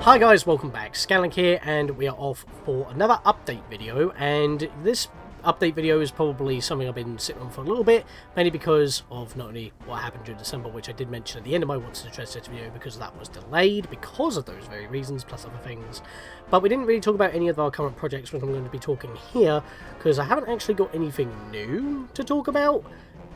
Hi guys, welcome back. Scatlink here, and we are off for another update video, and this update video is probably something I've been sitting on for a little bit, mainly because of not only what happened during December, which I did mention at the end of my What's Interested video, because that was delayed because of those very reasons, plus other things, but we didn't really talk about any of our current projects, which I'm going to be talking here, because I haven't actually got anything new to talk about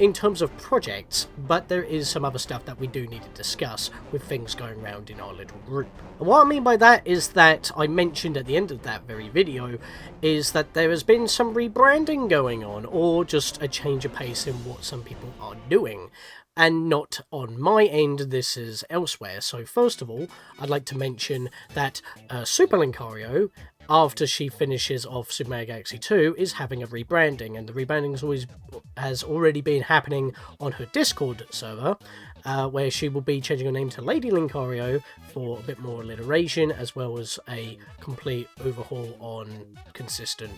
in terms of projects, but there is some other stuff that we do need to discuss with things going around in our little group. And what I mean by that is that I mentioned at the end of that very video is that there has been some rebranding going on, or just a change of pace in what some people are doing. And not on my end, this is elsewhere. So first of all, I'd like to mention that Superlink Ario, after she finishes off Super Mario Galaxy 2, is having a rebranding, and the rebranding has already been happening on her Discord server, where she will be changing her name to Lady Linkario for a bit more alliteration, as well as a complete overhaul on consistent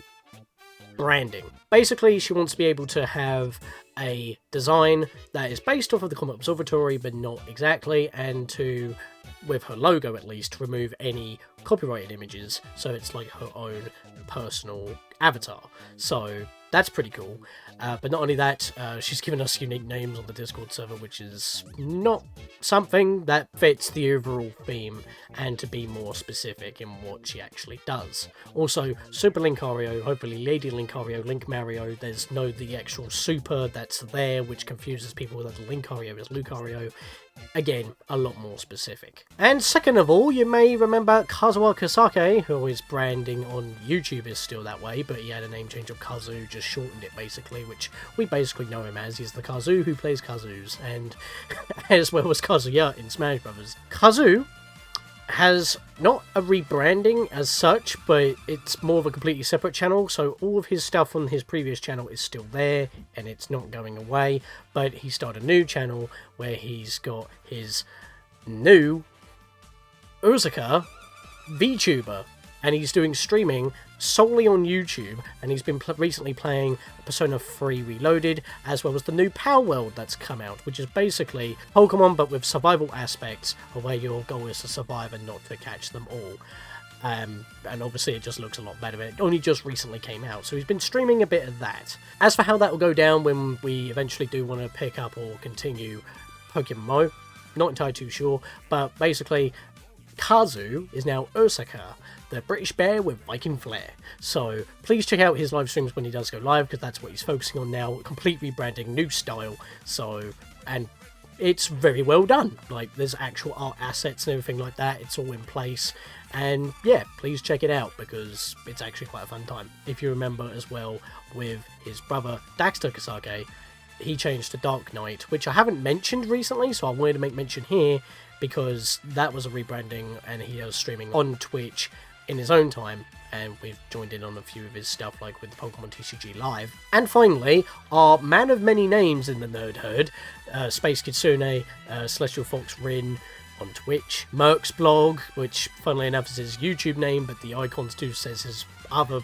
branding. Basically, she wants to be able to have a design that is based off of the Comet Observatory, but not exactly, and to, with her logo at least, remove any copyrighted images, so it's like her own personal avatar. So that's pretty cool. But not only that, she's given us unique names on the Discord server, which is not something that fits the overall theme, and to be more specific in what she actually does. Also, Super Linkario, hopefully Lady Linkario, Link Mario, there's no the actual super that's there, which confuses people that the Linkario is Lucario. Again, a lot more specific. And second of all, you may remember Kazuha Kasake, who is branding on YouTube is still that way, but he had a name change of Kazu, just shortened it basically, which we basically know him as. He's the Kazu who plays Kazus, and as well as Kazuya in Smash Brothers. Kazu has not a rebranding as such, but it's more of a completely separate channel, so all of his stuff on his previous channel is still there, and it's not going away, but he started a new channel where he's got his new Urzuka VTuber, and he's doing streaming solely on YouTube, and he's been recently playing Persona 3 Reloaded, as well as the new Power World that's come out, which is basically Pokemon but with survival aspects, of where your goal is to survive and not to catch them all. And obviously it just looks a lot better. It only just recently came out, so he's been streaming a bit of that. As for how that will go down when we eventually do want to pick up or continue Pokemon, not entirely too sure, but basically Kazu is now Urzuka, the British bear with Viking flair. So please check out his live streams when he does go live, because that's what he's focusing on now. Complete rebranding, new style. So, and it's very well done. Like, there's actual art assets and everything like that. It's all in place. And yeah, please check it out, because it's actually quite a fun time. If you remember as well, with his brother Daxter Kasake, he changed to Dark Knight, which I haven't mentioned recently, so I wanted to make mention here, because that was a rebranding, and he was streaming on Twitch in his own time, and we've joined in on a few of his stuff, like with Pokemon TCG Live. And finally, our man of many names in the nerd herd, Space Kitsune, Celestial Fox Rin on Twitch, Merc's blog, which funnily enough is his YouTube name, but the icons do says his other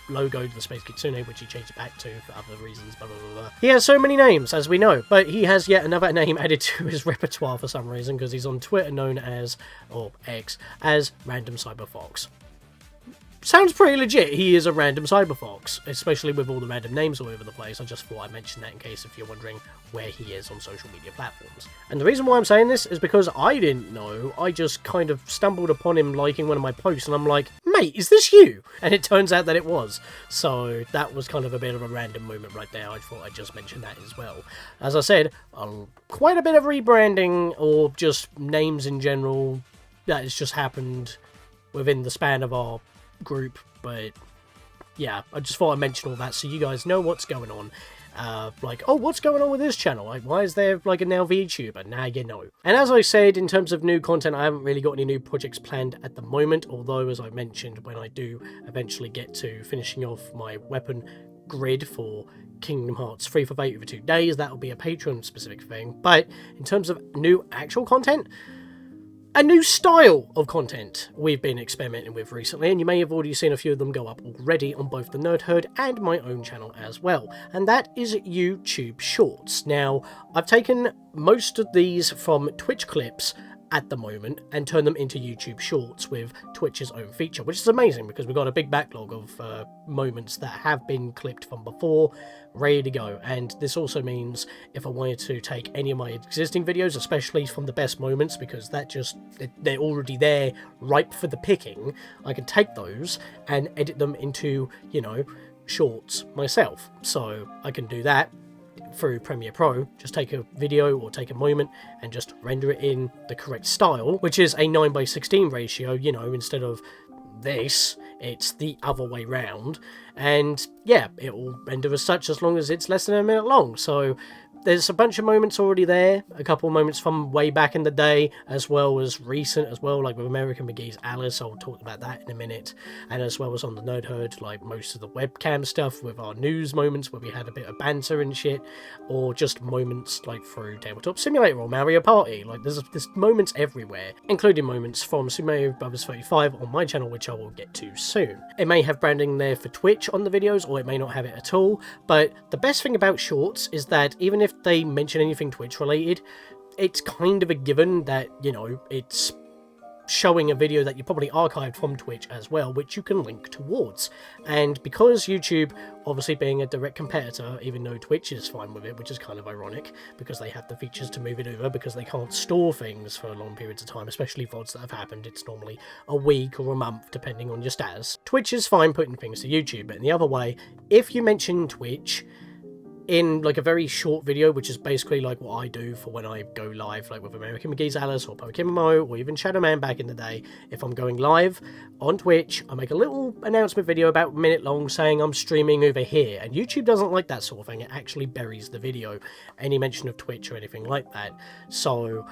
logo, the Space Kitsune, which he changed it back to for other reasons, blah blah blah blah. He has so many names, as we know, but he has yet another name added to his repertoire for some reason, because he's on Twitter known as, or X, as Random Cyber Fox. Sounds pretty legit. He is a random cyberfox, especially with all the random names all over the place. I just thought I'd mention that in case if you're wondering where he is on social media platforms. And the reason why I'm saying this is because I didn't know. I just kind of stumbled upon him liking one of my posts, and I'm like, mate, is this you? And it turns out that it was. So that was kind of a bit of a random moment right there. I thought I'd just mention that as well. As I said, quite a bit of rebranding, or just names in general, that has just happened within the span of our group, but yeah, I just thought I'd mention all that so you guys know what's going on. Like, oh, what's going on with this channel? Like, why is there like a now VTuber? Now you know. And as I said, in terms of new content, I haven't really got any new projects planned at the moment, although, as I mentioned, when I do eventually get to finishing off my weapon grid for Kingdom Hearts 3 for 8 over 2 days, that'll be a Patreon specific thing. But in terms of new actual content, a new style of content we've been experimenting with recently, and you may have already seen a few of them go up already on both the Nerd Herd and my own channel as well, and that is YouTube Shorts. Now, I've taken most of these from Twitch clips at the moment and turn them into YouTube Shorts with Twitch's own feature, which is amazing because we've got a big backlog of moments that have been clipped from before, ready to go. And this also means if I wanted to take any of my existing videos, especially from the best moments, because they're already there, ripe for the picking, I can take those and edit them into, you know, shorts myself. So I can do that through Premiere Pro, just take a video or take a moment and just render it in the correct style, which is a 9:16 ratio, you know, instead of this, it's the other way round. And yeah, it will render as such as long as it's less than a minute long. So there's a bunch of moments already there, a couple of moments from way back in the day, as well as recent as well, like with American McGee's Alice. I'll talk about that in a minute. And as well as on the Nerd Herd, like most of the webcam stuff with our news moments where we had a bit of banter and shit, or just moments like through Tabletop Simulator or Mario Party. Like there's moments everywhere, including moments from Super Mario Bros. 35 on my channel, which I will get to soon. It may have branding there for Twitch on the videos, or it may not have it at all, but the best thing about shorts is that even if they mention anything Twitch related, it's kind of a given that, you know, it's showing a video that you probably archived from Twitch as well, which you can link towards. And because YouTube, obviously being a direct competitor, even though Twitch is fine with it, which is kind of ironic, because they have the features to move it over, because they can't store things for long periods of time, especially VODs that have happened. It's normally a week or a month, depending on your status. Twitch is fine putting things to YouTube, but in the other way, if you mention Twitch in like a very short video, which is basically like what I do for when I go live, like with American McGee's Alice or Pokemon or even Shadow Man back in the day. If I'm going live on Twitch, I make a little announcement video about a minute long saying I'm streaming over here, and YouTube doesn't like that sort of thing. It actually buries the video, any mention of Twitch or anything like that. So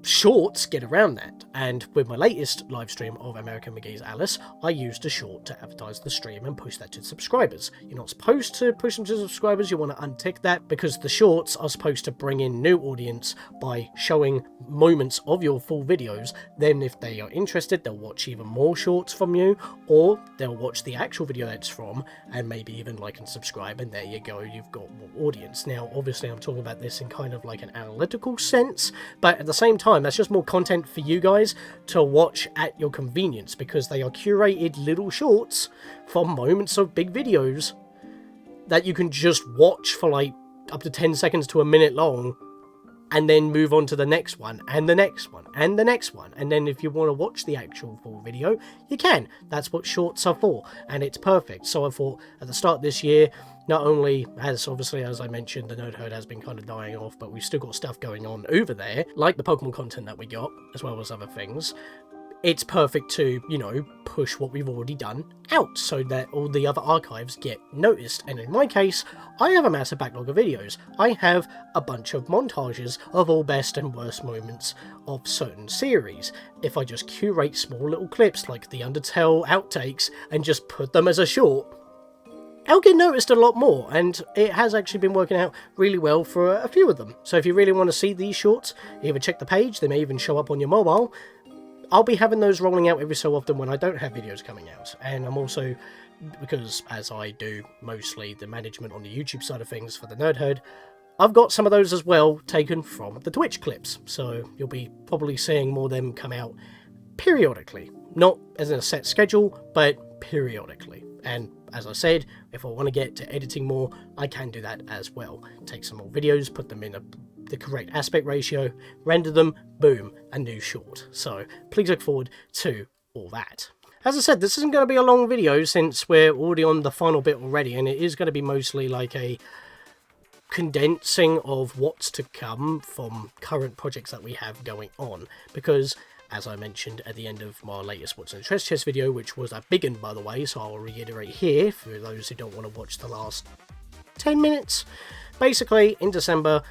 shorts get around that, and with my latest live stream of American McGee's Alice, I used a short to advertise the stream and push that to subscribers. You're not supposed to push them to subscribers, you want to untick that, because the shorts are supposed to bring in new audience by showing moments of your full videos. Then if they are interested, they'll watch even more shorts from you, or they'll watch the actual video that's from, and maybe even like and subscribe, and there you go, you've got more audience. Now obviously I'm talking about this in kind of like an analytical sense, but at the same time that's just more content for you guys to watch at your convenience, because they are curated little shorts from moments of big videos that you can just watch for like up to 10 seconds to a minute long, and then move on to the next one, and the next one, and the next one. And then if you want to watch the actual full video, you can. That's what shorts are for, and it's perfect. So I thought at the start of this year, not only has, obviously, as I mentioned, the Nerd Herd has been kind of dying off, but we've still got stuff going on over there, like the Pokemon content that we got, as well as other things. It's perfect to, you know, push what we've already done out so that all the other archives get noticed. And in my case, I have a massive backlog of videos. I have a bunch of montages of all best and worst moments of certain series. If I just curate small little clips like the Undertale outtakes and just put them as a short, I'll get noticed a lot more, and it has actually been working out really well for a few of them. So if you really want to see these shorts, either check the page, they may even show up on your mobile. I'll be having those rolling out every so often when I don't have videos coming out. And I'm also, because as I do mostly the management on the YouTube side of things for the Nerd Herd, I've got some of those as well taken from the Twitch clips. So you'll be probably seeing more of them come out periodically. Not as in a set schedule, but periodically. And as I said, if I want to get to editing more, I can do that as well. Take some more videos, put them in the correct aspect ratio, render them, boom, a new short. So please look forward to all that. As I said, this isn't going to be a long video since we're already on the final bit already, and it is going to be mostly like a condensing of what's to come from current projects that we have going on, because as I mentioned at the end of my latest What's in the Treasure Chest video, which was a big one by the way, so I'll reiterate here for those who don't want to watch the last 10 minutes. Basically, in December,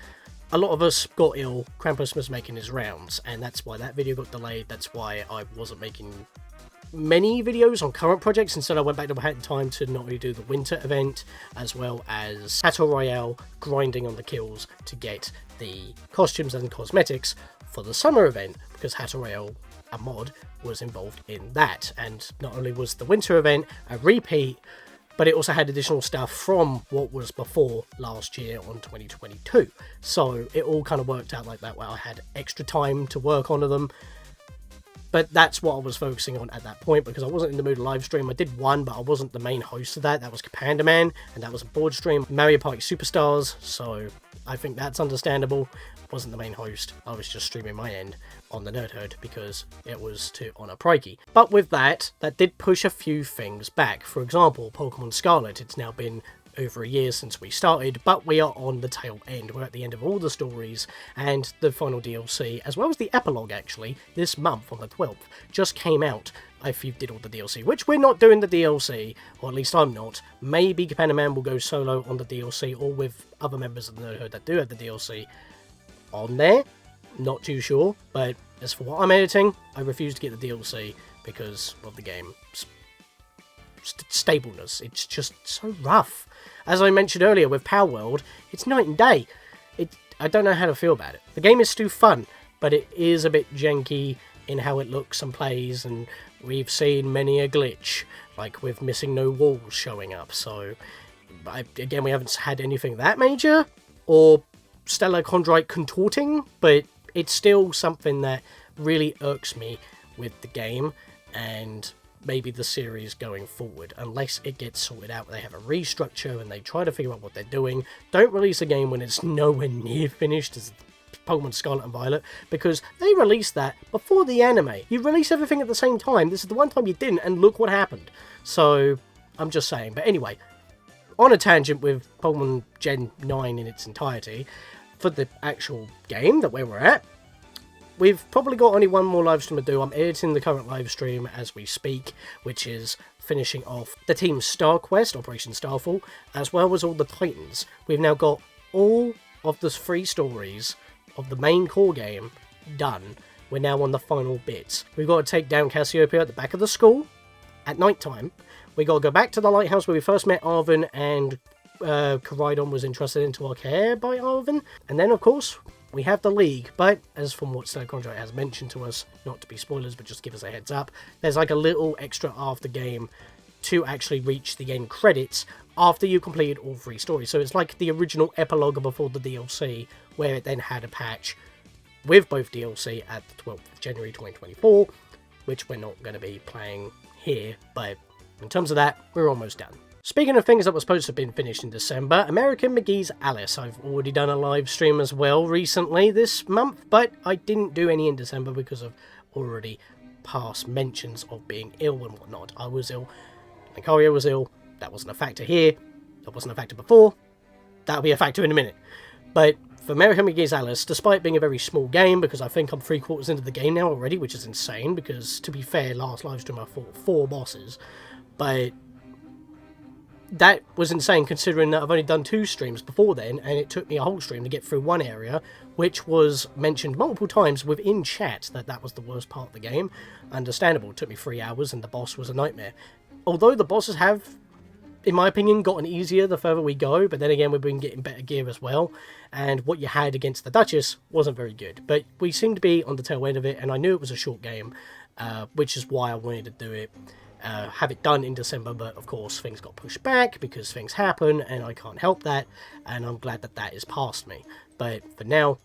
a lot of us got ill, Krampus was making his rounds, and that's why that video got delayed. That's why I wasn't making many videos on current projects. Instead I went back to my time to not only do the winter event, as well as Battle Royale, grinding on the kills to get the costumes and cosmetics for the summer event, because Battle Royale, a mod, was involved in that. And not only was the winter event a repeat but it also had additional stuff from what was before last year on 2022. So it all kind of worked out like that, where I had extra time to work on them. But that's what I was focusing on at that point, because I wasn't in the mood to live stream. I did one, but I wasn't the main host of that. That was Panda Man, and that was a board stream. Mario Party Superstars, so I think that's understandable. I wasn't the main host. I was just streaming my end on the Nerd Herd because it was to honour Prikey. But with that did push a few things back. For example, Pokemon Scarlet. It's now been over a year since we started, but we are on the tail end. We're at the end of all the stories, and the final DLC, as well as the epilogue actually, this month on the 12th, just came out if you did all the DLC, which we're not doing the DLC, or at least I'm not. Maybe Panda Man will go solo on the DLC, or with other members of the Nerd Herd that do have the DLC on there. Not too sure, but as for what I'm editing, I refuse to get the DLC because of the game's stableness. It's just so rough. As I mentioned earlier with Power World, it's night and day. I don't know how to feel about it. The game is still fun, but it is a bit janky in how it looks and plays, and we've seen many a glitch, like with missing no walls showing up. So, again, we haven't had anything that major, or Stellar Chondrite contorting, but it's still something that really irks me with the game, and maybe the series going forward, unless it gets sorted out, they have a restructure and they try to figure out what they're doing. Don't release a game when it's nowhere near finished as Pokemon Scarlet and Violet, because they released that before the anime. You release everything at the same time. This is the one time you didn't, and look what happened. So, I'm just saying. But anyway, on a tangent with Pokemon Gen 9 in its entirety, for the actual game that where we're at, we've probably got only one more live stream to do. I'm editing the current live stream as we speak, which is finishing off the Team Star Quest, Operation Starfall, as well as all the Titans. We've now got all of the 3 stories of the main core game done. We're now on the final bits. We've got to take down Cassiopeia at the back of the school at night time. We've got to go back to the lighthouse where we first met Arven, and Koraidon was interested into our care by Arven. And then, of course, we have the League, but as from what Stellar Chondrite has mentioned to us, not to be spoilers, but just give us a heads up, there's like a little extra after game to actually reach the end credits after you completed all 3 stories. So it's like the original epilogue before the DLC, where it then had a patch with both DLC at the 12th of January 2024, which we're not going to be playing here, but in terms of that, we're almost done. Speaking of things that were supposed to have been finished in December, American McGee's Alice. I've already done a live stream as well recently this month, but I didn't do any in December because of already past mentions of being ill and whatnot. I was ill, Lucario was ill, that wasn't a factor here, that wasn't a factor before, that'll be a factor in a minute. But for American McGee's Alice, despite being a very small game, because I think I'm 3/4 into the game now already, which is insane, because to be fair, last live stream I fought 4 bosses, but that was insane considering that I've only done 2 streams before then, and it took me a whole stream to get through one area, which was mentioned multiple times within chat that that was the worst part of the game. Understandable, it took me 3 hours and the boss was a nightmare. Although the bosses have, in my opinion, gotten easier the further we go, but then again we've been getting better gear as well, and what you had against the Duchess wasn't very good. But we seem to be on the tail end of it, and I knew it was a short game, which is why I wanted to do it. Have it done in December, but of course things got pushed back because things happen and I can't help that, and I'm glad that that is past me. But for now,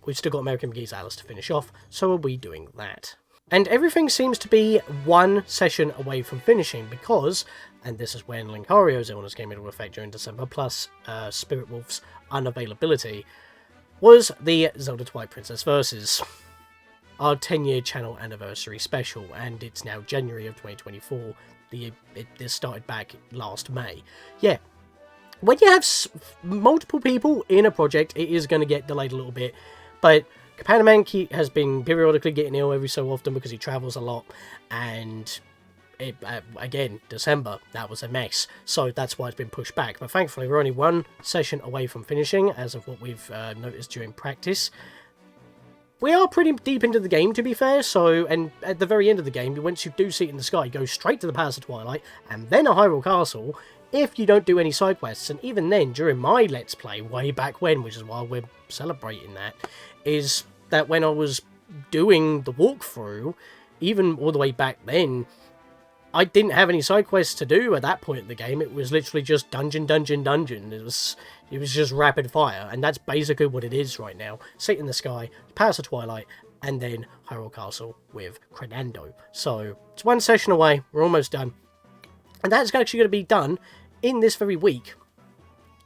we've still got American McGee's Alice to finish off, so we'll be doing that. And everything seems to be one session away from finishing because, and this is when Linkario's illness came into effect during December, plus Spirit Wolf's unavailability, was the Zelda Twilight Princess Versus, our 10-year channel anniversary special, and it's now January of 2024. This started back last May. Yeah, when you have multiple people in a project, it is going to get delayed a little bit, but Panda Man has been periodically getting ill every so often because he travels a lot, and again, December, that was a mess, so that's why it's been pushed back. But thankfully, we're only one session away from finishing, as of what we've noticed during practice. We are pretty deep into the game, to be fair, so, and at the very end of the game, once you do see it in the sky, you go straight to the Palace of Twilight, and then a Hyrule Castle, if you don't do any side quests. And even then, during my Let's Play, way back when, which is why we're celebrating that, is that when I was doing the walkthrough, even all the way back then, I didn't have any side quests to do at that point in the game. It was literally just dungeon. It was just rapid fire, and that's basically what it is right now. Seat in the Sky, Palace of Twilight, and then Hyrule Castle with Crenando. So it's one session away. We're almost done, and that's actually going to be done in this very week.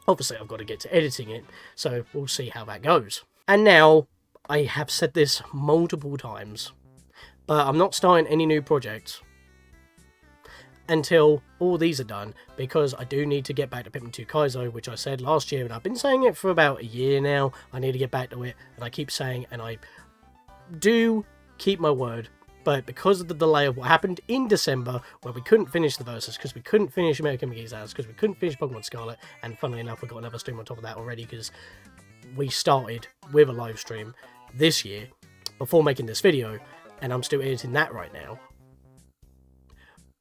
Obviously, I've got to get to editing it, so we'll see how that goes. And now, I have said this multiple times, but I'm not starting any new projects until all these are done, because I do need to get back to Pikmin 2 Kaizo, which I said last year, and I've been saying it for about a year now. I need to get back to it, and I keep saying, and I do keep my word, but because of the delay of what happened in December, where we couldn't finish the Versus, because we couldn't finish American McGee's House, because we couldn't finish Pokemon Scarlet, and funnily enough, we got another stream on top of that already, because we started with a live stream this year, before making this video, and I'm still editing that right now.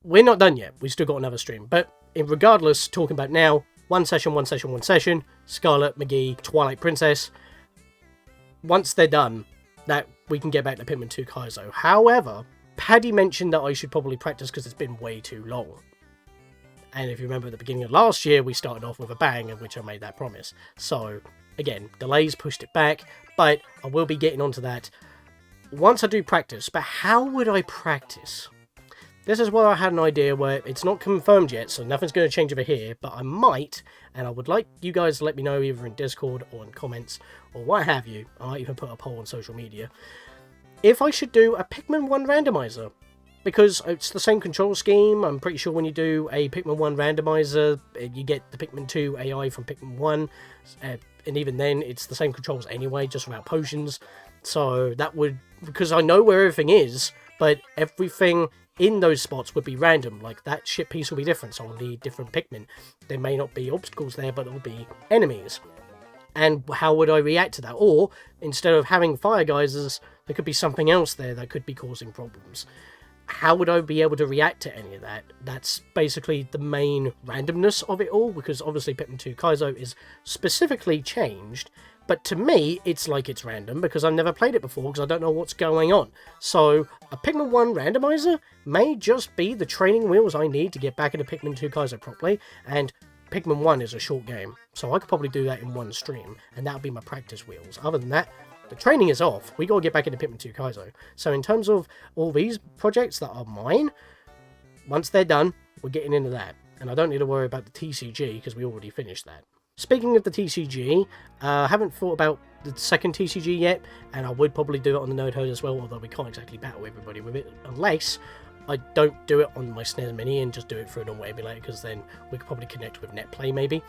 We're not done yet. We've still got another stream. But regardless, talking about now, one session, Scarlet, McGee, Twilight Princess. Once they're done, that we can get back to Pikmin 2 Kaizo. However, Paddy mentioned that I should probably practice because it's been way too long. And if you remember at the beginning of last year, we started off with a bang, in which I made that promise. So, again, delays pushed it back, but I will be getting onto that once I do practice. But how would I practice? This is where I had an idea where it's not confirmed yet, so nothing's going to change over here, but I might, and I would like you guys to let me know either in Discord or in comments, or what have you. I might even put a poll on social media, if I should do a Pikmin 1 randomizer. Because it's the same control scheme. I'm pretty sure when you do a Pikmin 1 randomizer, you get the Pikmin 2 AI from Pikmin 1, and even then, it's the same controls anyway, just without potions. So that would, because I know where everything is, but everything in those spots would be random. Like, that ship piece will be different, so I'll need different Pikmin. There may not be obstacles there, but there'll be enemies. And how would I react to that? Or, instead of having fire geysers, there could be something else there that could be causing problems. How would I be able to react to any of that? That's basically the main randomness of it all, because obviously Pikmin 2 Kaizo is specifically changed, but to me, it's like it's random, because I've never played it before, because I don't know what's going on. So, a Pikmin 1 randomizer may just be the training wheels I need to get back into Pikmin 2 Kaizo properly, and Pikmin 1 is a short game, so I could probably do that in one stream, and that would be my practice wheels. Other than that, the training is off. We gotta get back into Pikmin 2 Kaizo. So in terms of all these projects that are mine, once they're done, we're getting into that. And I don't need to worry about the TCG, because we already finished that. Speaking of the TCG, I haven't thought about the second TCG yet, and I would probably do it on the Node Herd as well, although we can't exactly battle everybody with it, unless I don't do it on my SNES Mini and just do it through a normal emulator, because then we could probably connect with NetPlay maybe,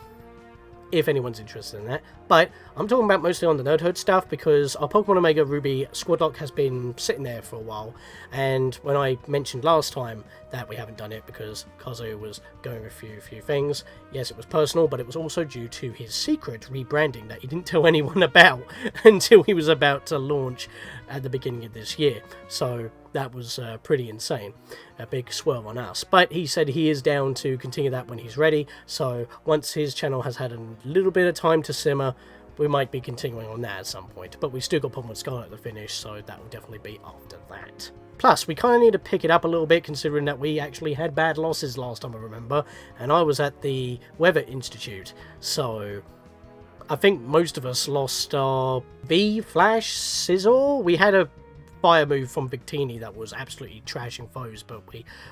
if anyone's interested in that. But I'm talking about mostly on the Node Herd stuff, because our Pokemon Omega Ruby squad lock has been sitting there for a while, and when I mentioned last time that we haven't done it because Kazuya was going with a few things, yes, it was personal, but it was also due to his secret rebranding that he didn't tell anyone about until he was about to launch at the beginning of this year. So that was pretty insane, a big swerve on us. But he said he is down to continue that when he's ready, so once his channel has had a little bit of time to simmer, we might be continuing on that at some point. But we still got Pokemon Scarlet to finish, so that will definitely be after that. Plus, we kind of need to pick it up a little bit, considering that we actually had bad losses last time I remember, and I was at the Weather Institute, so I think most of us lost our V-Flash Scizor. We had a fire move from Victini that was absolutely trashing foes, but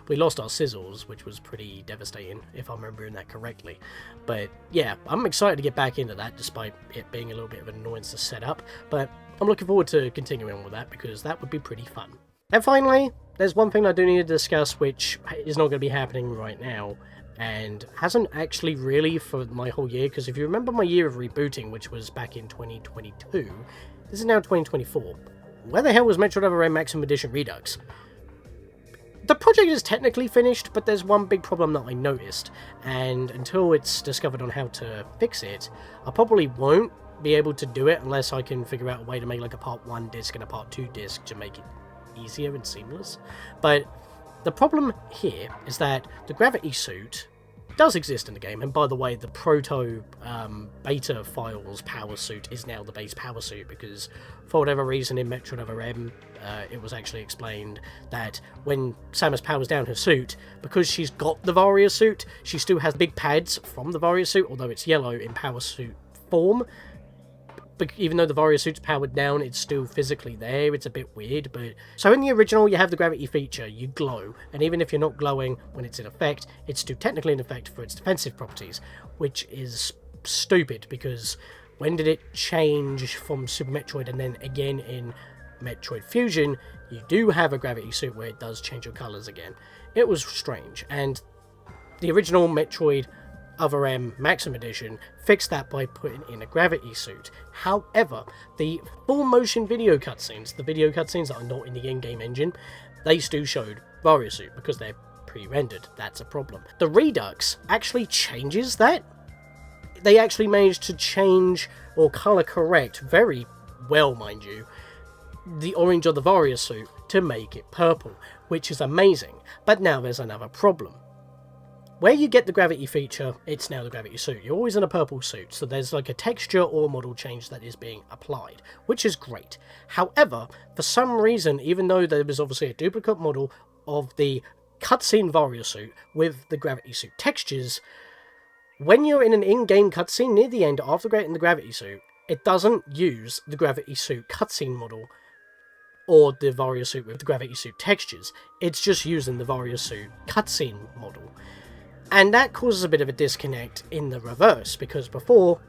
we lost our Scizors, which was pretty devastating, if I'm remembering that correctly. But yeah, I'm excited to get back into that, despite it being a little bit of an annoyance to set up, but I'm looking forward to continuing with that, because that would be pretty fun. And finally, there's one thing I do need to discuss, which is not going to be happening right now, and hasn't actually really for my whole year, because if you remember my year of rebooting, which was back in 2022, this is now 2024. Where the hell was Metroid Other M Maximum Edition Redux? The project is technically finished, but there's one big problem that I noticed, and until it's discovered on how to fix it, I probably won't be able to do it unless I can figure out a way to make like a part 1 disc and a part 2 disc to make it easier and seamless. But the problem here is that the gravity suit does exist in the game. And by the way, the proto beta files power suit is now the base power suit, because for whatever reason in Metroid Other M, it was actually explained that when Samus powers down her suit, because she's got the Varia suit, she still has big pads from the Varia suit, although it's yellow in power suit form. But even though the Varia suit's powered down, it's still physically there. It's a bit weird, but... So in the original, you have the gravity feature. You glow. And even if you're not glowing when it's in effect, it's still technically in effect for its defensive properties, which is stupid, because when did it change from Super Metroid and then again in Metroid Fusion, you do have a gravity suit where it does change your colours again. It was strange, and the original Metroid Other M Maximum Edition fixed that by putting in a gravity suit. However, the full motion video cutscenes, the video cutscenes that are not in the in-game engine, they still showed Varia suit because they're pre-rendered. That's a problem. The Redux actually changes that. They actually managed to change or colour correct very well, mind you, the orange of the Varia suit to make it purple, which is amazing. But now there's another problem. Where you get the gravity feature, it's now the gravity suit. You're always in a purple suit, so there's like a texture or model change that is being applied, which is great. However, for some reason, even though there was obviously a duplicate model of the cutscene Varia suit with the gravity suit textures, when you're in an in-game cutscene near the end after getting the gravity suit, it doesn't use the gravity suit cutscene model or the Varia suit with the gravity suit textures. It's just using the Varia suit cutscene model. And that causes a bit of a disconnect in the reverse, because before,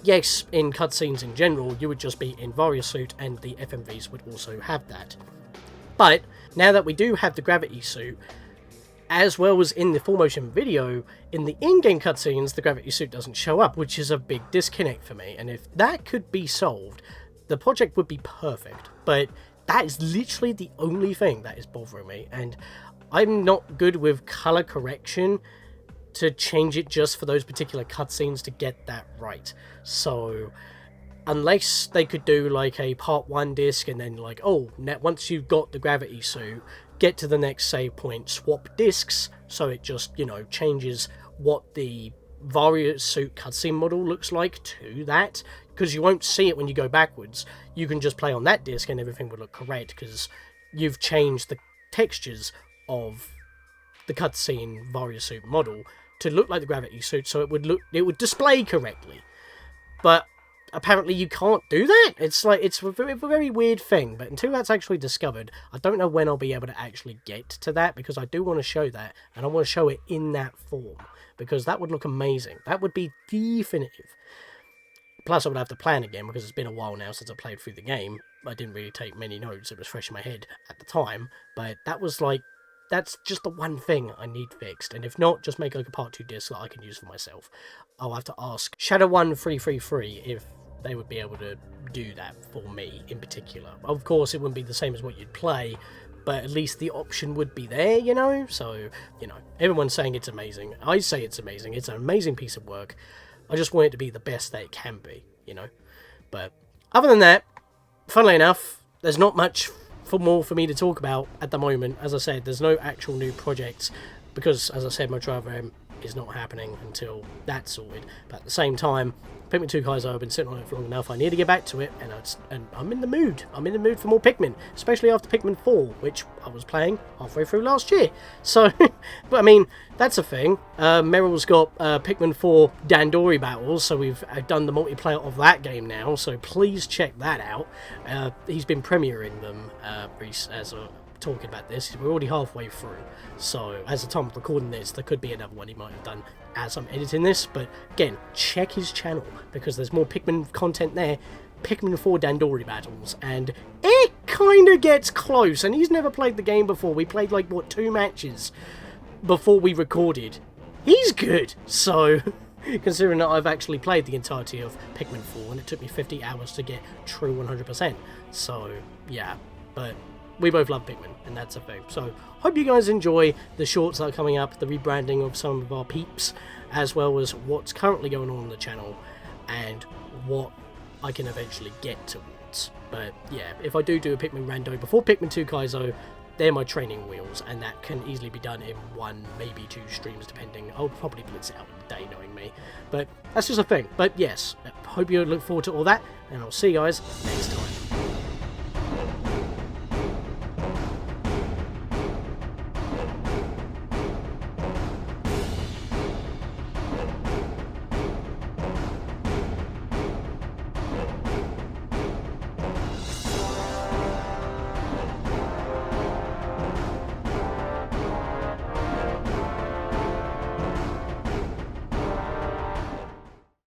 yes, in cutscenes in general, you would just be in Varia suit and the FMVs would also have that. But now that we do have the gravity suit, as well as in the full motion video, in the in-game cutscenes, the gravity suit doesn't show up, which is a big disconnect for me. And if that could be solved, the project would be perfect. But that is literally the only thing that is bothering me, and I'm not good with color correction to change it just for those particular cutscenes to get that right. So unless they could do like a part 1 disc and then like, oh, now once you've got the gravity suit, get to the next save point, swap discs, so it just, you know, changes what the Varia suit cutscene model looks like to that, because you won't see it when you go backwards. You can just play on that disc and everything would look correct, because you've changed the textures of the cutscene Varia suit model to look like the gravity suit, so it would display correctly. But apparently you can't do that. It's like, it's a very weird thing, but until that's actually discovered, I don't know when I'll be able to actually get to that, because I do want to show that, and I want to show it in that form, because that would look amazing. That would be definitive. Plus I would have to plan again, because it's been a while now since I played through the game. I didn't really take many notes, it was fresh in my head at the time, but that was like, that's just the one thing I need fixed, and if not, just make like a part 2 disc that I can use for myself. I'll have to ask Shadow1333 if they would be able to do that for me in particular. Of course, it wouldn't be the same as what you'd play, but at least the option would be there, you know? So, you know, everyone's saying it's amazing. I say it's amazing. It's an amazing piece of work. I just want it to be the best that it can be, you know? But other than that, funnily enough, there's not much more for me to talk about at the moment. As I said, there's no actual new projects, because, as I said, Metroid Other M is not happening until that's sorted. But at the same time, Pikmin 2 Kaizo, I've been sitting on it for long enough. I need to get back to it, and I'm in the mood. I'm in the mood for more Pikmin, especially after Pikmin 4, which I was playing halfway through last year. So, but I mean, that's a thing. Meryl's got Pikmin 4 Dandori battles, so we've done the multiplayer of that game now, so please check that out. He's been premiering them, as talking about this. We're already halfway through, so as the time of recording this, there could be another one he might have done as I'm editing this, but again, check his channel, because there's more Pikmin content there. Pikmin 4 Dandori battles, and it kind of gets close, and he's never played the game before. We played like, what, 2 matches before we recorded. He's good, so considering that I've actually played the entirety of Pikmin 4, and it took me 50 hours to get true 100%, so yeah, but we both love Pikmin, and that's a thing. So, hope you guys enjoy the shorts that are coming up, the rebranding of some of our peeps, as well as what's currently going on the channel, and what I can eventually get towards. But yeah, if I do a Pikmin rando before Pikmin 2 Kaizo, they're my training wheels, and that can easily be done in 1, maybe 2 streams, depending. I'll probably blitz it out in a day, knowing me. But that's just a thing. But yes, I hope you look forward to all that, and I'll see you guys next time.